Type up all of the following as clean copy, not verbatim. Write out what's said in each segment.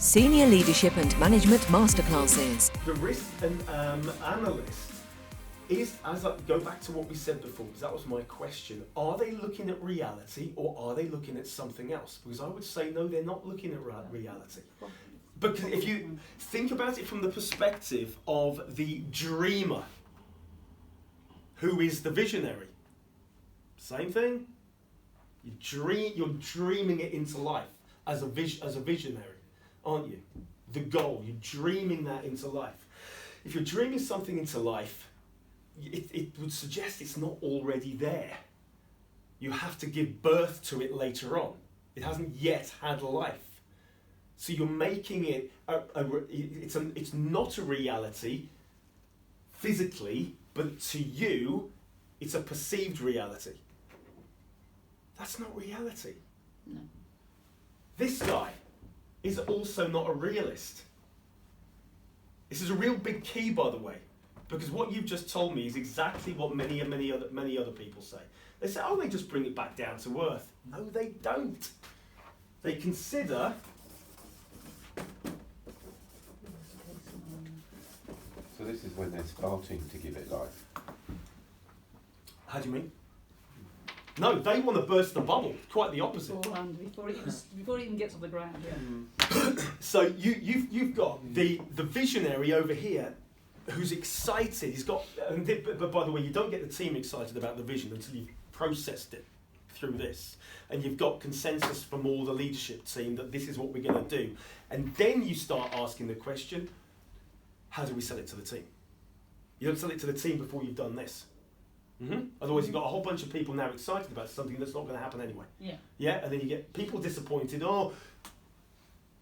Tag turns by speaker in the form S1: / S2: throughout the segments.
S1: Senior Leadership and Management Masterclasses.
S2: The risk analyst is, as I go back to what we said before, because that was my question, are they looking at reality or are they looking at something else? Because I would say no, they're not looking at reality. Because if you think about it from the perspective of the dreamer, who is the visionary, same thing. You're dreaming it into life as a visionary, aren't you? The goal, you're dreaming that into life. If you're dreaming something into life, it would suggest it's not already there. You have to give birth to it later on. It hasn't yet had life. So you're making it, it's not a reality physically, but to you, it's a perceived reality. That's not reality.
S3: No.
S2: This guy is also not a realist. This is a real big key, by the way, because what you've just told me is exactly what many other people say. They say, oh, they just bring it back down to earth. No, they don't. They consider
S4: So this is when they're starting to give it life.
S2: How do you mean? No, they want to burst the bubble. Quite the opposite.
S3: Before it even gets off the ground, yeah.
S2: So you've got the visionary over here, who's excited. He's got, but by the way, you don't get the team excited about the vision until you've processed it through this, and you've got consensus from all the leadership team that this is what we're going to do, and then you start asking the question, how do we sell it to the team? You don't sell it to the team before you've done this. Otherwise, you've got a whole bunch of people now excited about something that's not going to happen anyway.
S3: Yeah.
S2: Yeah, and then you get people disappointed. Oh,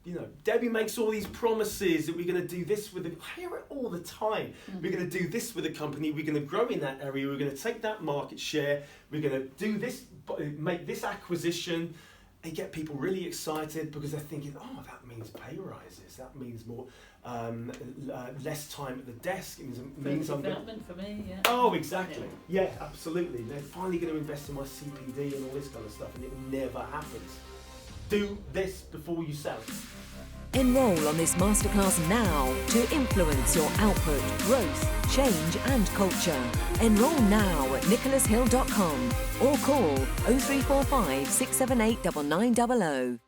S2: you know, Debbie makes all these promises that we're going to do this with I hear it all the time. We're going to do this with a company. We're going to grow in that area. We're going to take that market share. We're going to do this, make this acquisition. And get people really excited because they're thinking, oh, that means pay rises. That means more, less time at the desk. It means I'm
S3: development for me. Yeah.
S2: Oh, exactly. Yeah, absolutely. They're finally going to invest in my CPD and all this kind of stuff, and it never happens. Do this before you sell it.
S1: Enroll on this masterclass now to influence your output, growth, change and culture. Enroll now at nicholashill.com or call 0345 678 9900.